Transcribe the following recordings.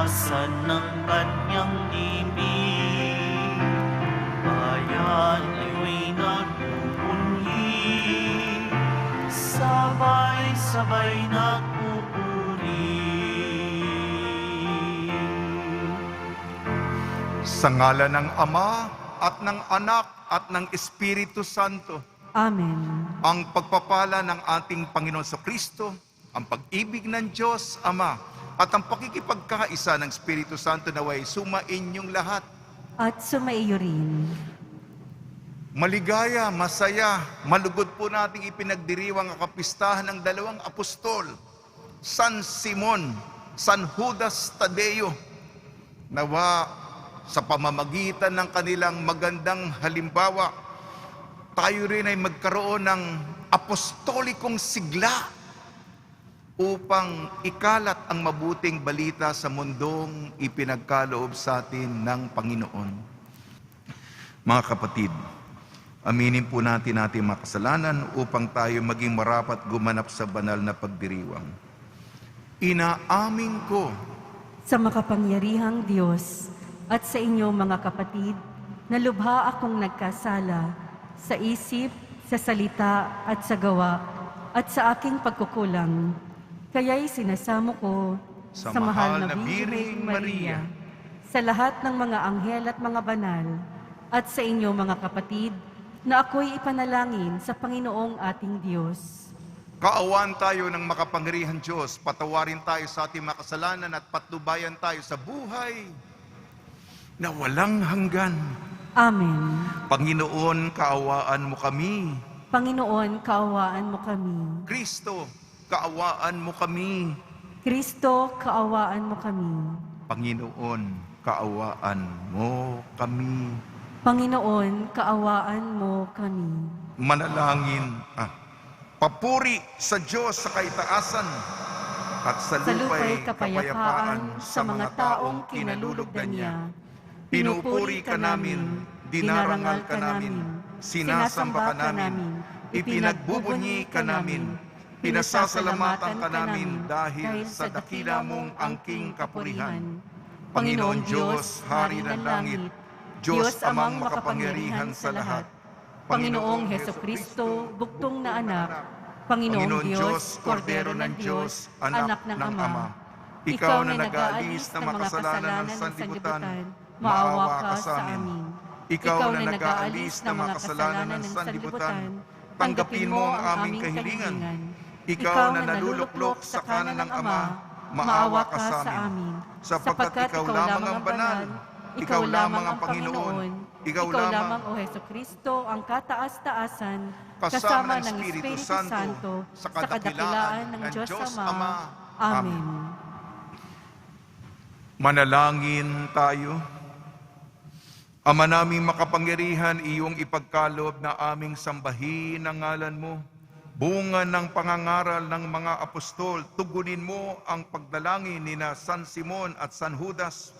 Taasan ng kanyang ibig, bayan ayo'y nagpupunhi, sabay-sabay nagpupuri. Sa ngalan ng Ama at ng Anak at ng Espiritu Santo, Amen. ang pagpapala ng ating Panginoon Kristo, ang pag-ibig ng Diyos Ama, at ang pakikipagkaisa ng Espiritu Santo naway sumainyong lahat. At sumaiyo rin. Maligaya, masaya, malugod po nating ipinagdiriwang ang kapistahan ng dalawang apostol, San Simon, San Judas Tadeo. Nawa sa pamamagitan ng kanilang magandang halimbawa, tayo rin ay magkaroon ng apostolikong sigla upang ikalat ang mabuting balita sa mundong ipinagkaloob sa atin ng Panginoon. Mga kapatid, aminin po natin ating mga kasalanan upang tayo maging marapat gumanap sa banal na pagdiriwang. Inaamin ko Sa makapangyarihang Diyos at sa inyo mga kapatid, na lubha akong nagkasala sa isip, sa salita at sa gawa at sa aking pagkukulang. Kaya'y sinasamo ko Sa sa mahal na mahal na Birheng Birheng Maria, Maria, sa lahat ng mga anghel at mga banal, at sa inyo mga kapatid, na ako'y ipanalangin sa Panginoong ating Diyos. kaawaan tayo ng makapangyarihan Diyos, patawarin tayo sa ating mga kasalanan at patnubayan tayo sa buhay na walang hanggan. Amen. Panginoon, kaawaan mo kami. Panginoon, kaawaan mo kami. Kristo, kaawaan mo kami. Kristo, kaawaan mo kami. Panginoon, kaawaan mo kami. Panginoon, kaawaan mo kami. Manalangin, papuri sa Diyos sa kaitaasan at sa lupa'y kapayapaan sa mga taong kinalulugdan niya. Pinupuri ka namin, dinarangal ka namin, sinasamba ka namin, ipinagbubunyi ka namin, pinasasalamatan ka namin dahil sa dakila mong angking kapurihan. Panginoon Diyos, Hari ng Langit, Diyos amang makapangyarihan sa lahat, Panginoong Hesukristo, buktong na anak, Panginoong Diyos, Kordero ng Diyos, anak ng Ama, Ikaw na nag-aalis ng mga kasalanan ng sanlibutan, maawa ka sa amin. Ikaw na nag-aalis ng mga kasalanan ng sanlibutan, tanggapin mo ang aming kahilingan. Ikaw na naluluklok sa kanan ng Ama, maawa ka sa amin. Sapagkat ikaw lamang ang banal, ikaw lamang ang Panginoon, ikaw lamang, O Hesukristo, ang kataas-taasan, kasama ng Espiritu Santo, sa kadakilaan ng Diyos Ama. Amen. Manalangin tayo. Ama naming makapangyarihan, iyong ipagkaloob na aming sambahin ang ngalan mo. Bunga ng pangangaral ng mga apostol, tugunin mo ang pagdalangin ni na San Simon at San Judas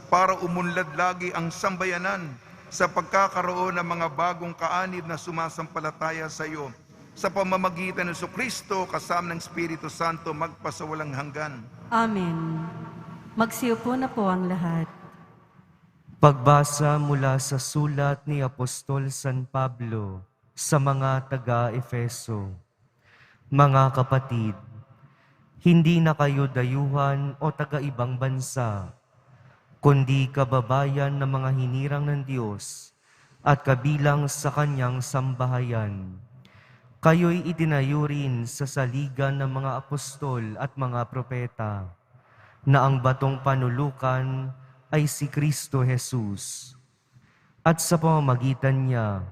para umunlad lagi ang sambayanan sa pagkakaroon ng mga bagong kaanib na sumasampalataya sa iyo. Sa pamamagitan ng Kristo kasama ng Espiritu Santo magpasawalang hanggan. Amen. Magsiupo na po ang lahat. Pagbasa mula sa sulat ni Apostol San Pablo sa mga taga-Efeso. Mga kapatid, hindi na kayo dayuhan o taga-ibang bansa, kundi kababayan ng mga hinirang ng Diyos at kabilang sa kanyang sambahayan. Kayo'y itinayo rin sa saligan ng mga apostol at mga propeta, na ang batong panulukan ay si Kristo Jesus. At sa pamamagitan niya,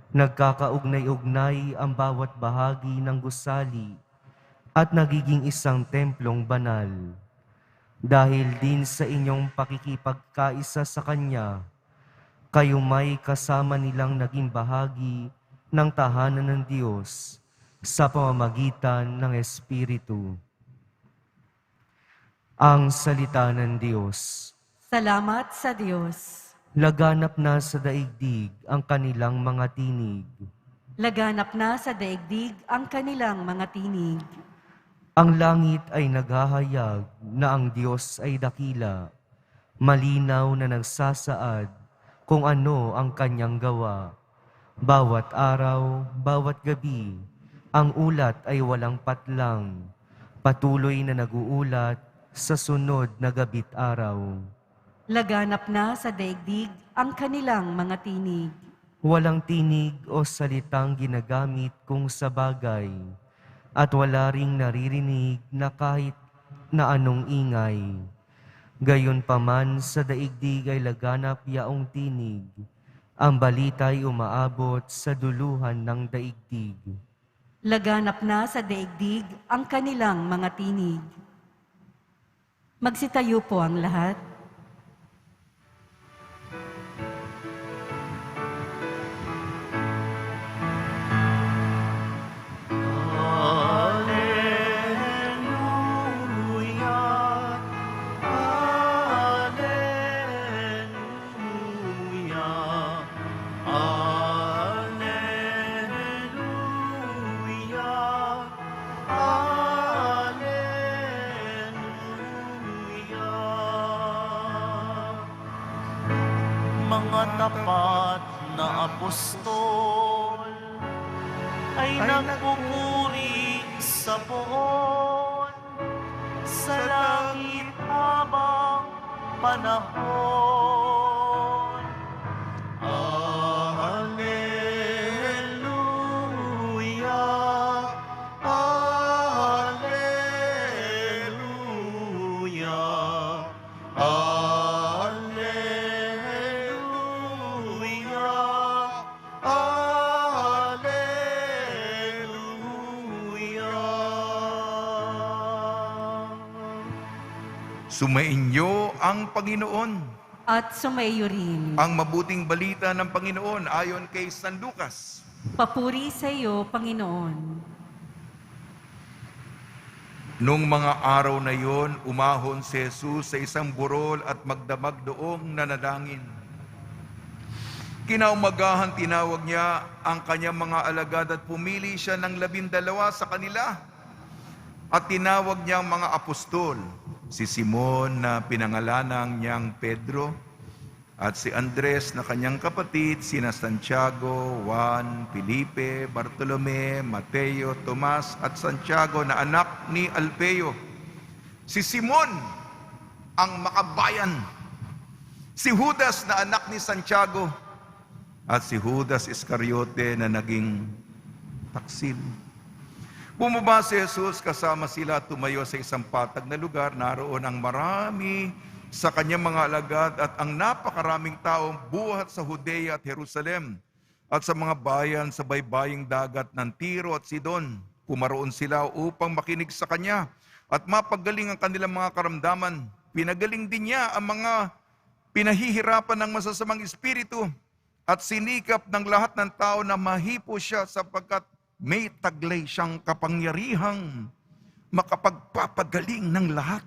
nagkakaugnay-ugnay ang bawat bahagi ng gusali at nagiging isang templong banal. Dahil din sa inyong pakikipagkaisa sa Kanya, kayo may kasama nilang naging bahagi ng tahanan ng Diyos sa pamamagitan ng Espiritu. Ang salita ng Diyos. Salamat sa Diyos. Laganap na sa daigdig ang kanilang mga tinig. Laganap na sa daigdig ang kanilang mga tinig. Ang langit ay naghahayag na ang Diyos ay dakila. malinaw na nagsasaad kung ano ang kanyang gawa. Bawat araw, bawat gabi, ang ulat ay walang patlang, patuloy na naguulat sa sunod na gabi't araw. Laganap na sa daigdig ang kanilang mga tinig. Walang tinig o salitang ginagamit kung sa bagay, at wala ring naririnig na kahit na anong ingay. Gayunpaman sa daigdig ay laganap yaong tinig, ang balita'y umaabot sa duluhan ng daigdig. Laganap na sa daigdig ang kanilang mga tinig. Magsitayo po ang lahat. Alleluia, Alleluia, Alleluia, Alleluia. Mga tapat na apostol ay nagpupuri sa poon sa langit habang panahon. Alleluia, Alleluia, Alleluia, Alleluia. Sumainyo ang Panginoon. At sumayo rin. Ang mabuting balita ng Panginoon ayon kay San Lucas. Papuri sa iyo, Panginoon. Nung mga araw na yon, umahon si Jesus sa isang burol at magdamag doong nanalangin. Kinaumagahan tinawag niya ang kanyang mga alagad at pumili siya ng 12 sa kanila. At tinawag niya ang mga apostol, si Simon na pinangalanang niyang Pedro, at si Andres na kanyang kapatid, sina Santiago, Juan, Felipe, Bartolome, Mateo, Tomas, at Santiago na anak ni Alfeo, si Simon ang makabayan, si Judas na anak ni Santiago, at si Judas Iscariote na naging taksil. Bumaba si Jesus, kasama sila, tumayo sa isang patag na lugar. Naroon ang marami sa kanyang mga alagad at ang napakaraming taong buhat sa Judea at Jerusalem at sa mga bayan sa baybaying dagat ng Tiro at Sidon. Pumaroon sila upang makinig sa kanya at mapagaling ang kanilang mga karamdaman. Pinagaling din niya ang mga pinahihirapan ng masasamang espiritu at sinikap ng lahat ng tao na mahipo siya sapagkat may taglay siyang kapangyarihang makapagpapagaling ng lahat.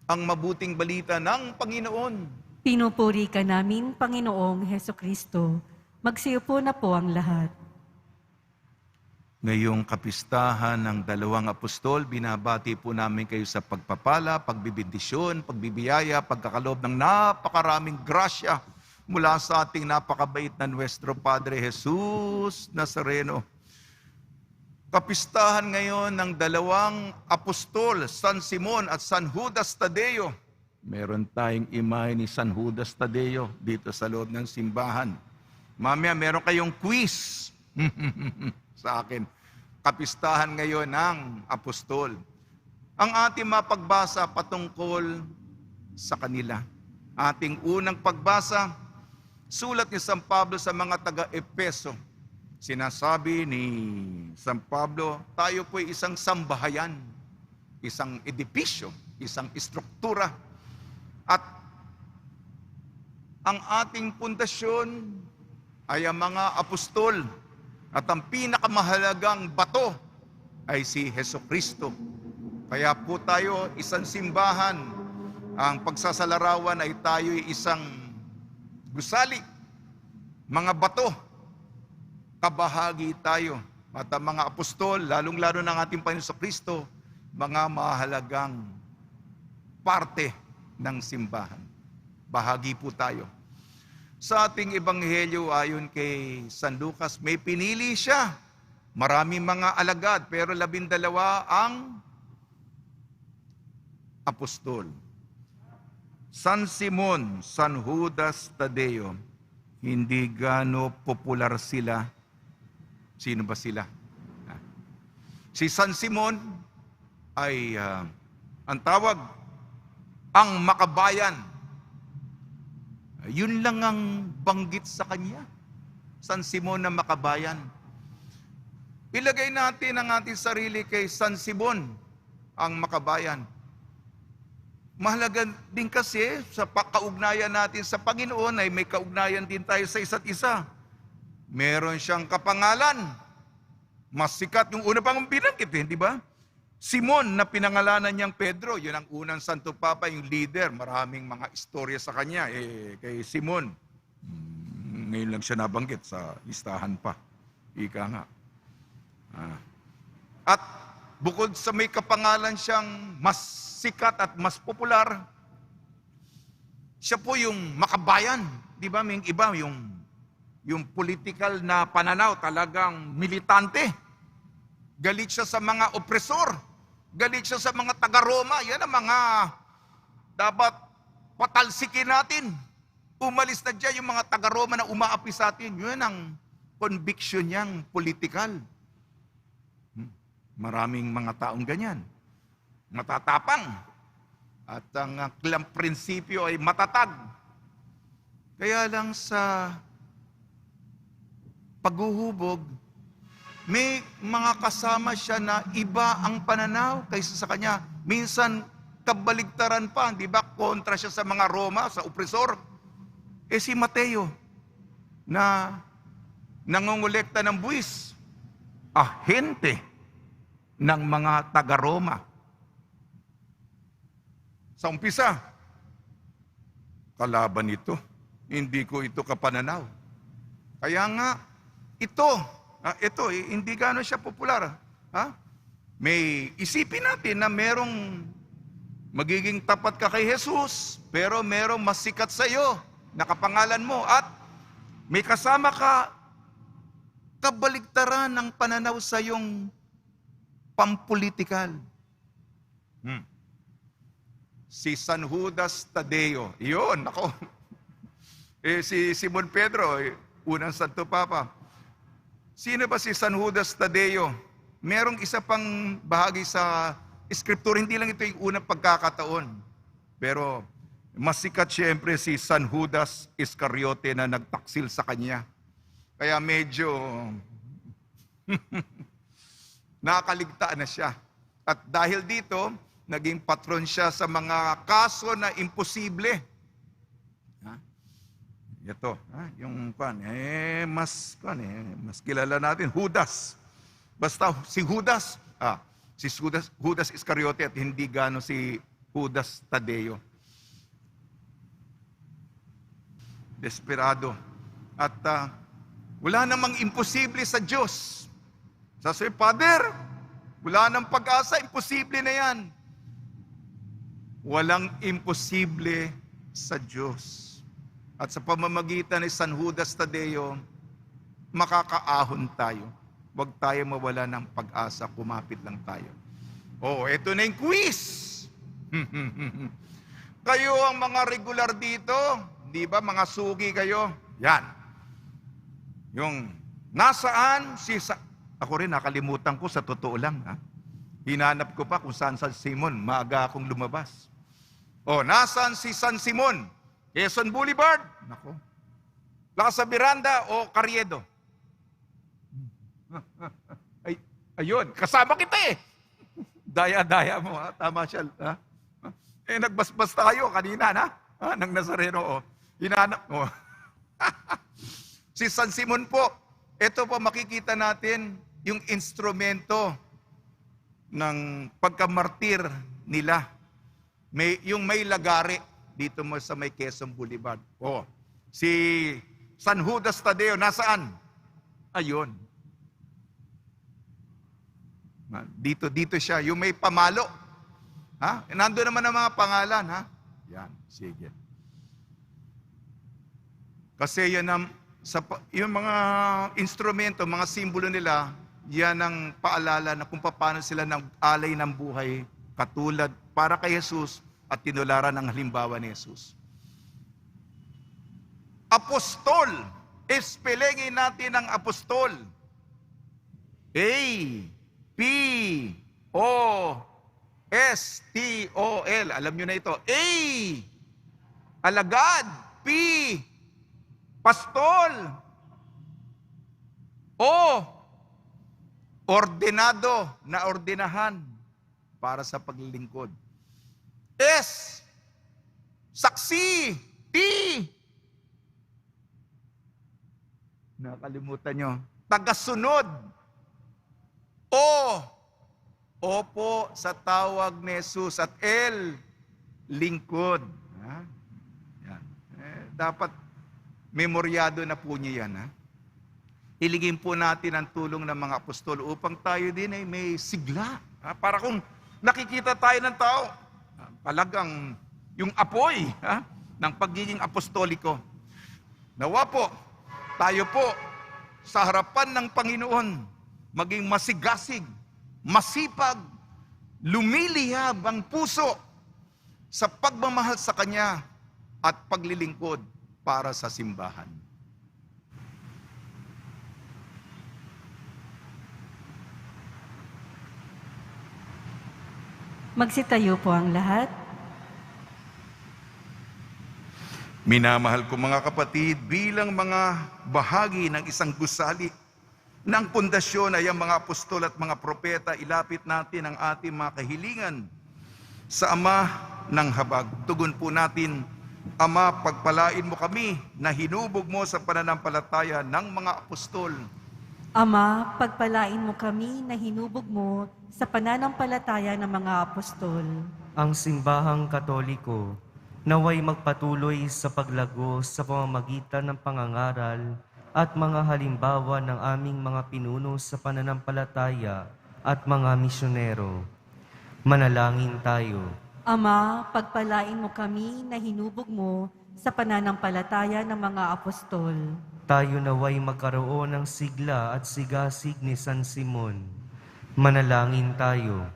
Ang mabuting balita ng Panginoon. Pinupuri ka namin, Panginoong Hesukristo. Magsiupo na po ang lahat. Ngayong kapistahan ng 2 apostol, binabati po namin kayo sa pagpapala, pagbibindisyon, pagbibiyaya, pagkakalob ng napakaraming grasya mula sa ating napakabait na Nuestro Padre Jesus Nazareno. Kapistahan ngayon ng 2 apostol, San Simon at San Judas Tadeo. Meron tayong imahe ni San Judas Tadeo dito sa loob ng simbahan. Mamaya meron kayong quiz sa akin. Kapistahan ngayon ng apostol. Ang ating mapagbasa patungkol sa kanila. Ating unang pagbasa, sulat ni San Pablo sa mga taga-Efeso. Sinasabi ni San Pablo, tayo po'y isang sambahayan, isang edipisyo, isang istruktura. At ang ating pundasyon ay ang mga apostol. At ang pinakamahalagang bato ay si Hesukristo. Kaya po tayo isang simbahan. Ang pagsasalarawan ay tayo'y isang gusali, mga bato. Kabahagi tayo. At ang mga apostol, lalong-lalo ng ating Panginoon Kristo, mga mahalagang parte ng simbahan. Bahagi po tayo. Sa ating ebanghelyo ayon kay San Lucas, may pinili siya. Maraming mga alagad, pero 12 ang apostol. San Simon, San Judas Tadeo, hindi gaano popular sila. Sino ba sila? Si San Simon ay ang tawag, ang makabayan. Yun lang ang banggit sa kanya. San Simon na makabayan. Ilagay natin ang ating sarili kay San Simon, ang makabayan. Mahalaga din kasi sa kaugnayan natin sa Panginoon ay may kaugnayan din tayo sa isa't isa. Meron siyang kapangalan. Mas sikat yung una pang binanggit, di ba? Simon na pinangalanan niyang Pedro, yun ang unang Santo Papa, yung leader. Maraming mga istorya sa kanya. Kay Simon, ngayon lang siya nabanggit sa listahan pa. Ika nga. At bukod sa may kapangalan siyang mas sikat at mas popular, siya po yung makabayan. Di ba? May iba, yung political na pananaw, talagang militante. Galit siya sa mga opresor. Galit siya sa mga taga-Roma. Yan ang mga dapat patalsikin natin. Umalis na dyan yung mga taga-Roma na umaapi sa atin. Yun ang conviction niyang political. Maraming mga taong ganyan. Matatapang. At ang kanilang prinsipyo ay matatag. Kaya lang sa paghuhubog, may mga kasama siya na iba ang pananaw kaysa sa kanya. Minsan, kabaligtaran pa, di ba? Kontra siya sa mga Roma, sa opresor. Si Mateo, na nangongolekta ng buwis, ahente ng mga taga-Roma. Sa umpisa, kalaban ito. Hindi ko ito kapananaw. Kaya nga, ito, hindi gano'n siya popular. May isipin natin na merong magiging tapat ka kay Jesus, pero merong mas sikat sa iyo, nakapangalan mo, at may kasama ka, kabaligtaran ng pananaw sa iyong pampolitikal. Si San Judas Tadeo, yun, ako. Si Simon Pedro, unang Santo Papa. Sino ba si San Judas Tadeo? Merong isa pang bahagi sa Scripture, hindi lang ito yung unang pagkakataon. Pero mas sikat siyempre si San Judas Iscariote na nagtaksil sa kanya. Kaya medyo nakaligtaan na siya. At dahil dito, naging patron siya sa mga kaso na imposible. Ito, yung mas kilala natin, Judas. Basta si Judas, Judas Iscariote at hindi gano si Judas Tadeo. Desperado. At wala namang imposible sa Diyos. Sabi, Father, wala nang pag-asa, imposible na yan. Walang imposible sa Diyos. At sa pamamagitan ni San Judas Tadeo, makakaahon tayo. Huwag tayo mawala ng pag-asa, kumapit lang tayo. Ito na yung quiz. Kayo ang mga regular dito, di ba, mga sugi kayo? Yan. Yung nasaan ako rin nakalimutan ko sa totoo lang. Hinanap ko pa kung saan San Simon, maaga akong lumabas. Nasaan si San Simon? Quezon Boulevard? Nako. Plaza Miranda o Carriedo? Ayun, kasama kita eh. Daya-daya mo, tama siya. Nagbasbas tayo kanina, ng Nazareno, hinanap mo. Si San Simon po, ito po makikita natin yung instrumento ng pagkamartir nila. Yung may lagari dito mo sa may Quezon Boulevard. Si San Judas Tadeo, nasaan? Ayun. Dito siya, yung may pamalo. Nandun naman ang mga pangalan, Yan, sige. Kasi yan ang, yung mga instrumento, mga simbolo nila, yan ang paalala na kung paano sila nag-alay ng buhay katulad para kay Jesus at tinularan ng halimbawa ni Jesus. Apostol, espelengin natin ang apostol. A-P-O-S-T-O-L. Alam nyo na ito. A, alagad. P, pastol. O, ordenado, na ordinahan para sa paglilingkod. S, saksi. T, nakalimutan nyo, tagasunod. O, opo sa tawag ni Jesus. At L, lingkod. Ha? Yan. Dapat memoryado na po niyo yan. Ha? Iligin po natin ang tulong ng mga apostol upang tayo din ay may sigla. Ha? Para kung nakikita tayo ng tao, talagang yung apoy ng pagiging apostoliko. Nawa po, tayo po sa harapan ng Panginoon, maging masigasig, masipag, lumilihab ang puso sa pagmamahal sa Kanya at paglilingkod para sa simbahan. Magsitayo po ang lahat. Minamahal ko mga kapatid, bilang mga bahagi ng isang gusali ng pundasyon ay ang mga apostol at mga propeta, ilapit natin ang ating mga kahilingan sa Ama ng habag. Tugon po natin, Ama, pagpalain mo kami na hinubog mo sa pananampalataya ng mga apostol. Ama, pagpalain mo kami na hinubog mo sa pananampalataya ng mga apostol. Ang simbahang Katoliko, naway magpatuloy sa paglago sa pamamagitan ng pangangaral at mga halimbawa ng aming mga pinuno sa pananampalataya at mga misyonero. Manalangin tayo. Ama, pagpalain mo kami na hinubog mo sa pananampalataya ng mga apostol. Tayo naway magkaroon ng sigla at sigasig ni San Simon. Manalangin tayo.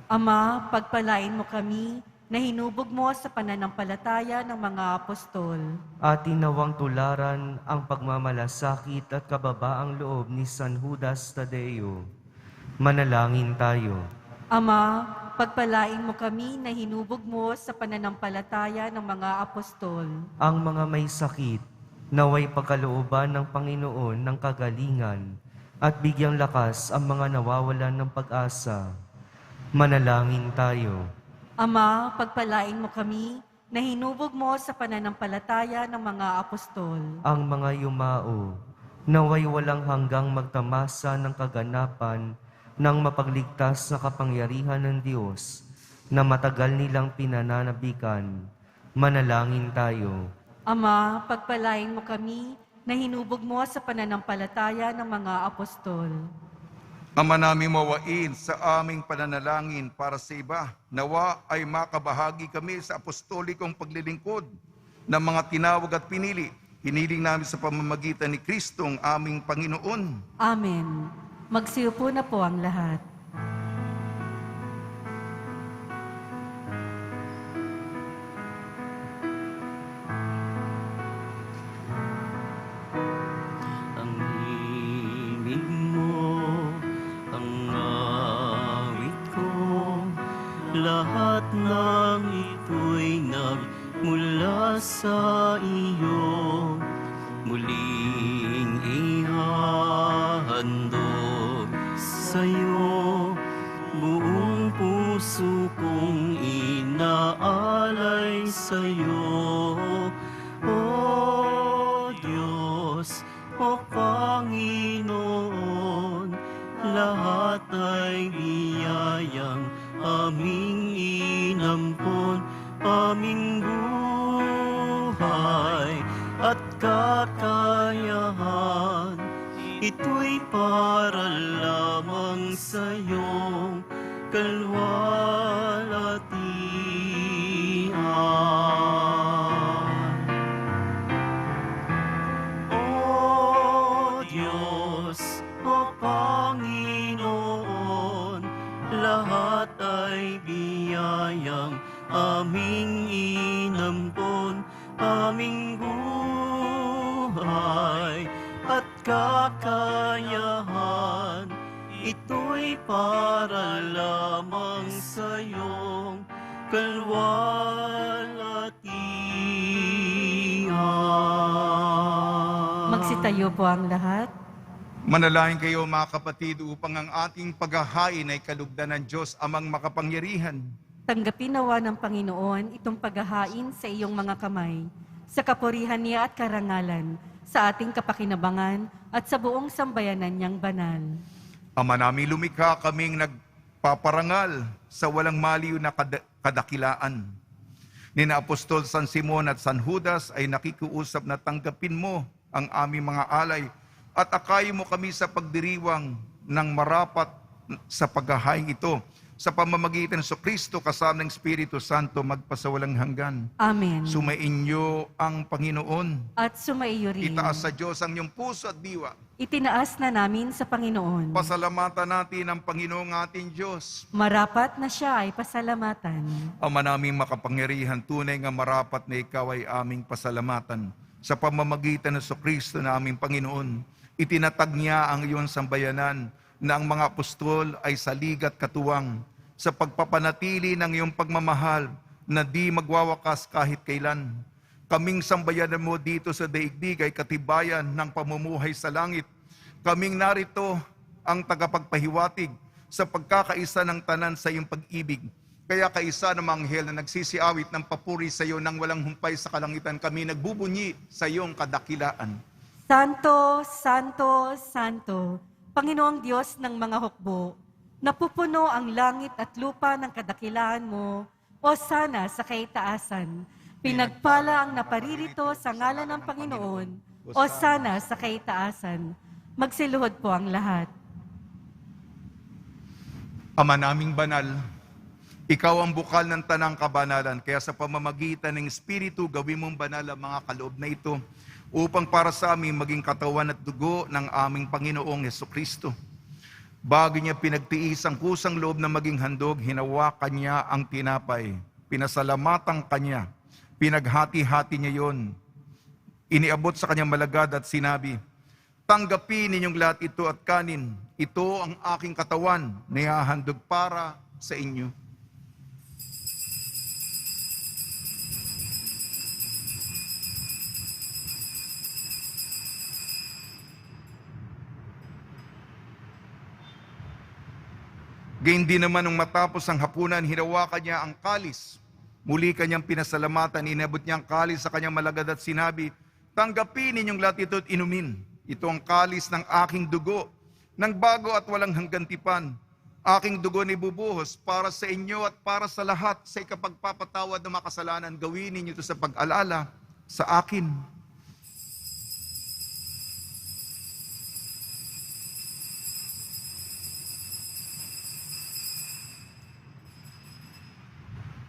Ama, pagpalain mo kami na hinubog mo sa pananampalataya ng mga apostol. Atin nawang tularan ang pagmamalasakit at kababaang loob ni San Judas Tadeo. Manalangin tayo. Ama, pagpalain mo kami na hinubog mo sa pananampalataya ng mga apostol. Ang mga may sakit, naway pagkalooban ng Panginoon ng kagalingan at bigyang lakas ang mga nawawalan ng pag-asa. Manalangin tayo. Ama, pagpalain mo kami na hinubog mo sa pananampalataya ng mga apostol. Ang mga yumao, naway walang hanggang magtamasa ng kaganapan ng mapagligtas na kapangyarihan ng Diyos na matagal nilang pinananabikan. Manalangin tayo. Ama, pagpalain mo kami na hinubog mo sa pananampalataya ng mga apostol. Ama naming mawain sa aming pananalangin para sa iba, nawa ay makabahagi kami sa apostolikong paglilingkod ng mga tinawag at pinili. Hiniling namin sa pamamagitan ni Kristong aming Panginoon. Amen. Magsiupo na po ang lahat. Ang himig mo, ang awit ko, lahat ng ito'y nagmula sa iyo. Muling ihahandog sa'yo, buong puso kong inaalay sa'yo. O Diyos, o Panginoon, lahat ay biyayang aming inampon, aming buhay at kakayahan, ito'y para lamang sa'yong kalwalatian. aming buhay at kakayahan. Ito'y para lamang sa iyong kalwalhatian. Magsitayo po ang lahat. Manalangin kayo mga kapatid upang ang ating paghahain ay kalugdan ng Diyos amang makapangyarihan. Tanggapin nawa ng Panginoon itong paghahain sa iyong mga kamay, sa kapurihan niya at karangalan, sa ating kapakinabangan at sa buong sambayanan niyang banal. Ama namin lumikha, kaming nagpaparangal sa walang maliw na kadakilaan. Nina Apostol San Simon at San Judas ay nakikiusap na tanggapin mo ang aming mga alay at akayin mo kami sa pagdiriwang ng marapat sa paghahain ito sa pamamagitan ng Kristo kasama ng Espiritu Santo magpasawalang hanggan. Amen. Sumainyo ang Panginoon. At sumaiyo rin. Itaas sa Diyos ang iyong puso at diwa. Itinaas na namin sa Panginoon. Pasalamatan natin ang Panginoong ating Diyos. Marapat na siya ay pasalamatan. Ama naming makapangyarihan, tunay nga marapat na ikaw ay aming pasalamatan. Sa pamamagitan ng Kristo na aming Panginoon, itinatag niya ang iyong sambayanan na ang mga apostol ay salig at katuwang sa pagpapanatili ng iyong pagmamahal na di magwawakas kahit kailan. Kaming sambayanan mo dito sa daigdig ay katibayan ng pamumuhay sa langit. Kaming narito ang tagapagpahiwatig sa pagkakaisa ng tanan sa iyong pag-ibig. Kaya kaisa ng mga anghel na nagsisiawit ng papuri sa iyo nang walang humpay sa kalangitan, kami nagbubunyi sa iyong kadakilaan. Santo, Santo, Santo, Panginoong Diyos ng mga hukbo, napupuno ang langit at lupa ng kadakilaan mo, o sana sa kaitaasan. Pinagpala ang naparirito sa ngalan ng Panginoon, o sana sa kaitaasan. Magsiluhod po ang lahat. Ama naming banal, ikaw ang bukal ng tanang kabanalan, kaya sa pamamagitan ng Espiritu, gawin mong banal ang mga kaloob na ito, upang para sa amin maging katawan at dugo ng aming Panginoong Jesucristo. Bago niya pinagtiis ang kusang loob na maging handog, hinawakan niya ang tinapay, pinasalamatan kanya, pinaghati-hati niya yon, iniabot sa kanyang malagad at sinabi, tanggapin ninyong lahat ito at kanin, ito ang aking katawan na ihahandog para sa inyo. Gayun din naman nung matapos ang hapunan, hinawakan niya ang kalis. Muli kanyang pinasalamatan, inabot niya ang kalis sa kanyang malagad at sinabi, tanggapin ninyong lahat ito at inumin. Ito ang kalis ng aking dugo, ng bago at walang hanggang tipan. Aking dugo ni bubuhos para sa inyo at para sa lahat sa ikapagpapatawad ng mga kasalanan. Gawin ninyo ito sa pag-alala sa akin.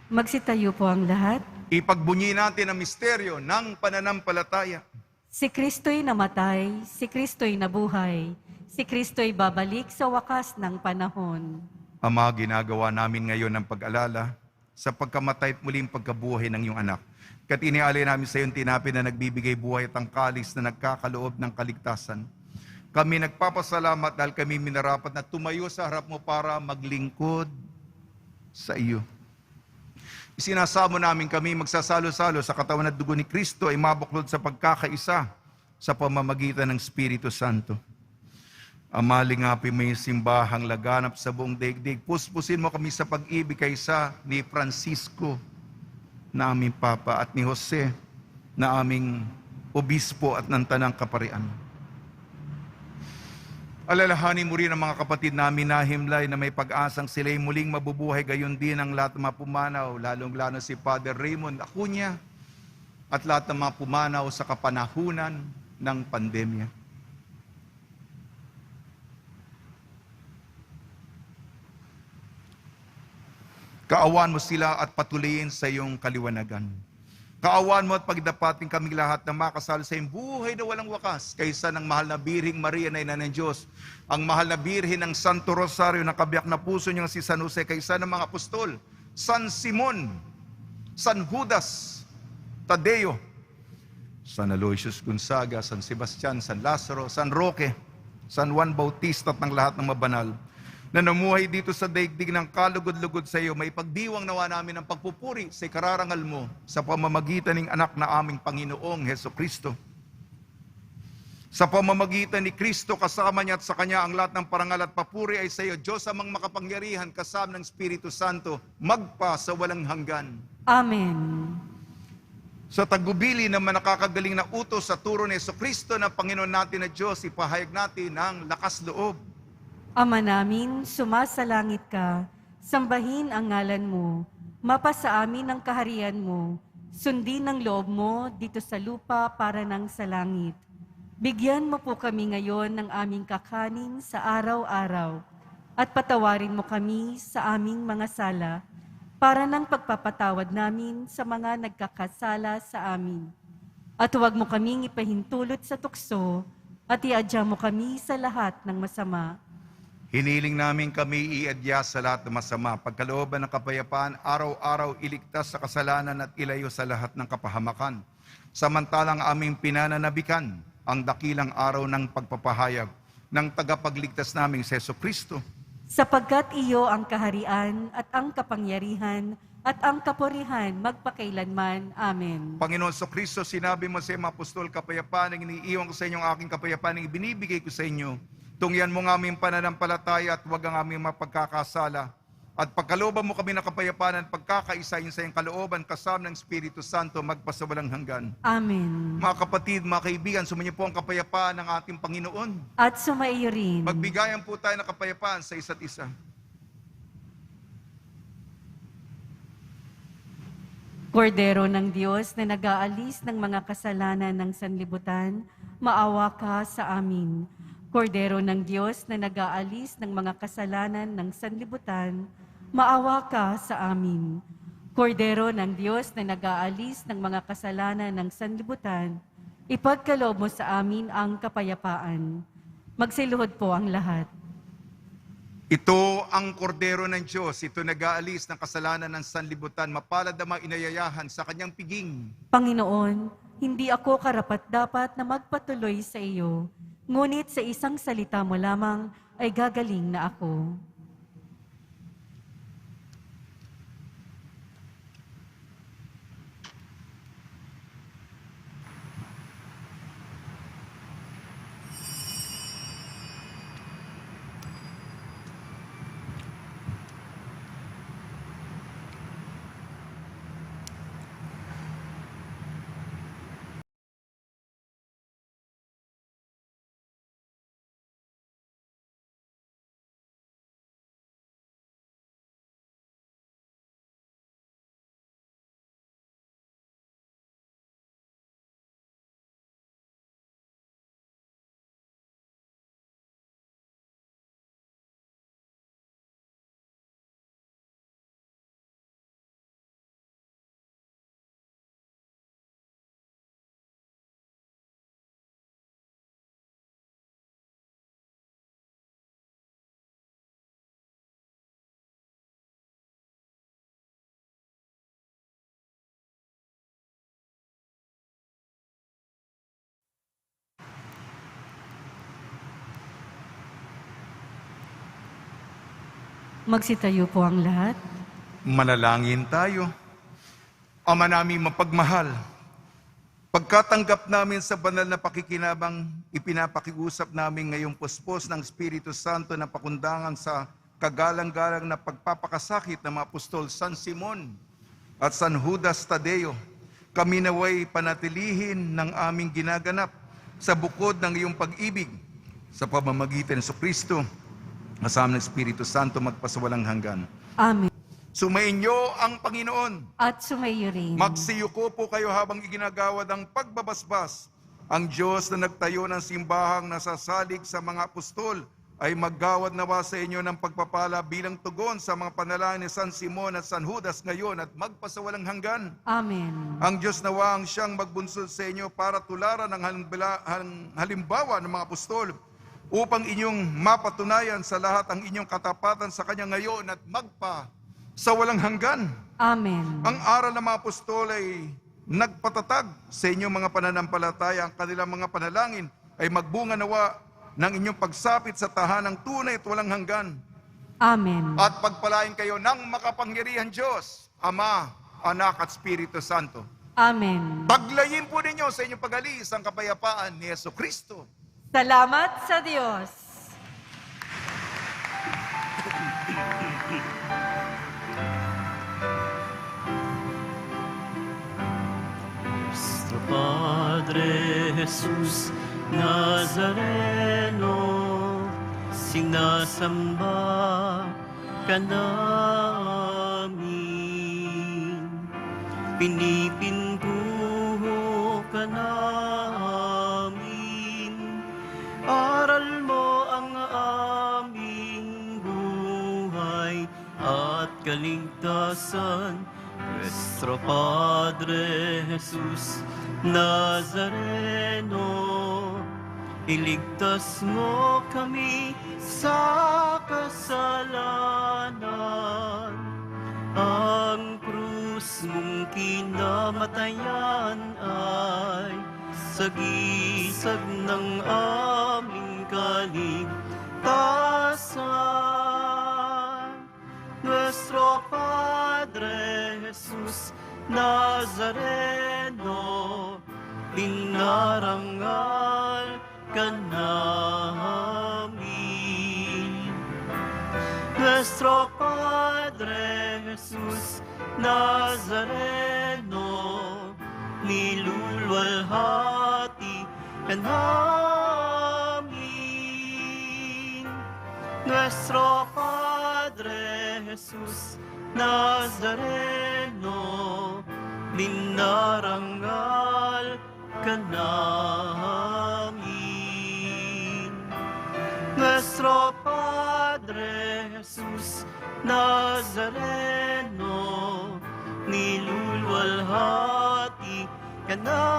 Magsitayo po ang lahat. Ipagbunyi natin ang misteryo ng pananampalataya. Si Kristo'y namatay, si Kristo'y nabuhay, si Kristo'y babalik sa wakas ng panahon. Ama, ginagawa namin ngayon ang pag-alala sa pagkamatay at muling pagkabuhay ng iyong anak. Kat inialay namin sa iyong tinapin na nagbibigay buhay at ang kalis na nagkakaloob ng kaligtasan. Kami nagpapasalamat dahil kami minarapat na tumayo sa harap mo para maglingkod sa iyo. Isinasamo namin kami magsasalo-salo sa katawan at dugo ni Kristo ay mabuklod sa pagkakaisa sa pamamagitan ng Espiritu Santo. Ama, lingapin mo yung simbahang laganap sa buong daigdig. Puspusin mo kami sa pag-ibig kaysa ni Francisco na aming Papa at ni Jose na aming Obispo at ng Tanang Kaparian. Alalahanin mo rin ang mga kapatid namin na himlay na may pag-asang sila'y muling mabubuhay, gayon din ang lahat ng mga pumanaw, lalong-lalo si Father Raymond Acuña at lahat ng mga pumanaw sa kapanahunan ng pandemya. Kaawan mo sila at patuloyin sa iyong kaliwanagan. Kaawaan mo at pagdapatin kaming lahat na makasalo sa iyong buhay na walang wakas kaysa ng mahal na Birheng Maria na Ina ng Diyos, ang mahal na Birhen ng Santo Rosario na kabiyak na puso niyang si San Jose, kaysa ng mga apostol, San Simon, San Judas, Tadeo, San Aloysius Gonzaga, San Sebastian, San Lazaro, San Roque, San Juan Bautista at ng lahat ng mabanal na namuhay dito sa daigdig ng kalugod-lugod sa iyo, may pagdiwang nawa namin ng pagpupuri sa ikararangal mo sa pamamagitan ng anak na aming Panginoong Heso Kristo. Sa pamamagitan ni Kristo, kasama niya at sa Kanya ang lahat ng parangal at papuri ay sa iyo, Diyos amang makapangyarihan, kasama ng Espiritu Santo, magpa sa walang hanggan. Amen. Sa tagubili ng nakakagaling na utos sa turo ni Heso Kristo na Panginoon natin na Diyos, ipahayag natin ang lakas loob. Ama namin, sumasalangit ka, sambahin ang ngalan mo, mapasa amin ang kaharian mo, sundin ang loob mo dito sa lupa para nang sa langit. Bigyan mo po kami ngayon ng aming kakanin sa araw-araw at patawarin mo kami sa aming mga sala para nang pagpapatawad namin sa mga nagkakasala sa amin. At huwag mo kaming ipahintulot sa tukso at iadya mo kami sa lahat ng masama. Hiniling namin kami iadya sa lahat ng masama, pagkalooban ng kapayapaan, araw-araw iligtas sa kasalanan at ilayo sa lahat ng kapahamakan. Samantalang aming pinananabikan ang dakilang araw ng pagpapahayag ng tagapagligtas naming si Heso Kristo. Sapagkat iyo ang kaharian at ang kapangyarihan at ang kapurihan magpakailanman. Amen. Panginoon sa Kristo, sinabi mo sa mga apostol, kapayapaan ang iniiwan ko sa inyo, ang aking kapayapaan ang ibinibigay ko sa inyo. Tungyan mo ng aming pananampalataya at huwag ang aming mapagkakasala. At pagkalooban mo kami ng kapayapaan at pagkakaisayin sa iyong kalooban kasama ng Espiritu Santo magpasawalang hanggan. Amen. Mga kapatid, mga kaibigan, sumainyo po ang kapayapaan ng ating Panginoon. At sumaiyo rin. Magbigayan po tayo ng kapayapaan sa isa't isa. Kordero ng Diyos na nag-aalis ng mga kasalanan ng sanlibutan, maawa ka sa amin. Kordero ng Diyos na nag-aalis ng mga kasalanan ng sanlibutan, maawa ka sa amin. Kordero ng Diyos na nag-aalis ng mga kasalanan ng sanlibutan, ipagkaloob mo sa amin ang kapayapaan. Magsiluhod po ang lahat. Ito ang kordero ng Diyos, ito nag-aalis ng kasalanan ng sanlibutan, mapalad na mga inayayahan sa kanyang piging. Panginoon, hindi ako karapat-dapat na magpatuloy sa iyo, ngunit sa isang salita mo lamang ay gagaling na ako. Magsitayo po ang lahat. Manalangin tayo. Ama namin mapagmahal, pagkatanggap namin sa banal na pakikinabang, ipinapakiusap namin ngayong puspos ng Espiritu Santo na pakundangan sa kagalang-galang na pagpapakasakit ng mga apostol San Simon at San Judas Tadeo. Kami naway panatilihin ng aming ginaganap sa bukod ng iyong pag-ibig sa pamamagitan ng Kristo, kasama ng Espiritu Santo magpasawalang hanggan. Amen. Sumainyo ang Panginoon. At sumaiyo rin. Magsiyuko po kayo habang iginagawad ang pagbabasbas. Ang Diyos na nagtayo ng simbahang nasasalig sa mga apostol ay maggawad nawa sa inyo ng pagpapala bilang tugon sa mga panalangin ni San Simon at San Judas ngayon at magpasawalang hanggan. Amen. Ang Diyos nawa ang siyang magbunsod sa inyo para tularan ang halimbawa ng mga apostol upang inyong mapatunayan sa lahat ang inyong katapatan sa Kanya ngayon at magpa sa walang hanggan. Amen. Ang aral ng mga apostol ay nagpatatag sa inyong mga pananampalataya. Ang kanilang mga panalangin ay magbunga nawa ng inyong pagsapit sa tahanang tunay at walang hanggan. Amen. At pagpalain kayo ng makapangyarihan Diyos, Ama, Anak at Espiritu Santo. Amen. Paglayin po ninyo sa inyong pag-alis ang kapayapaan ni Jesucristo. Salamat sa Diyos. Nuestro Padre Jesús Nazareno, sinasamba ka namin, pinipintuho ka namin, aral mo ang aming buhay at kaligtasan. Nuestro Padre Jesús Nazareno, iligtas mo kami sa kasalanan. Ang krus mong kinamatayan ay sagisag ng aming kaligtasan. Nuestro Padre Jesús Nazareno, dinarangal ka namin. Nuestro Padre Jesús Nazareno, nilulwalhati ka namin. Nuestro Padre Jesús Nazareno, dinarangal ka namin. Nuestro Padre Jesús Nazareno, nilulwalhati ka namin.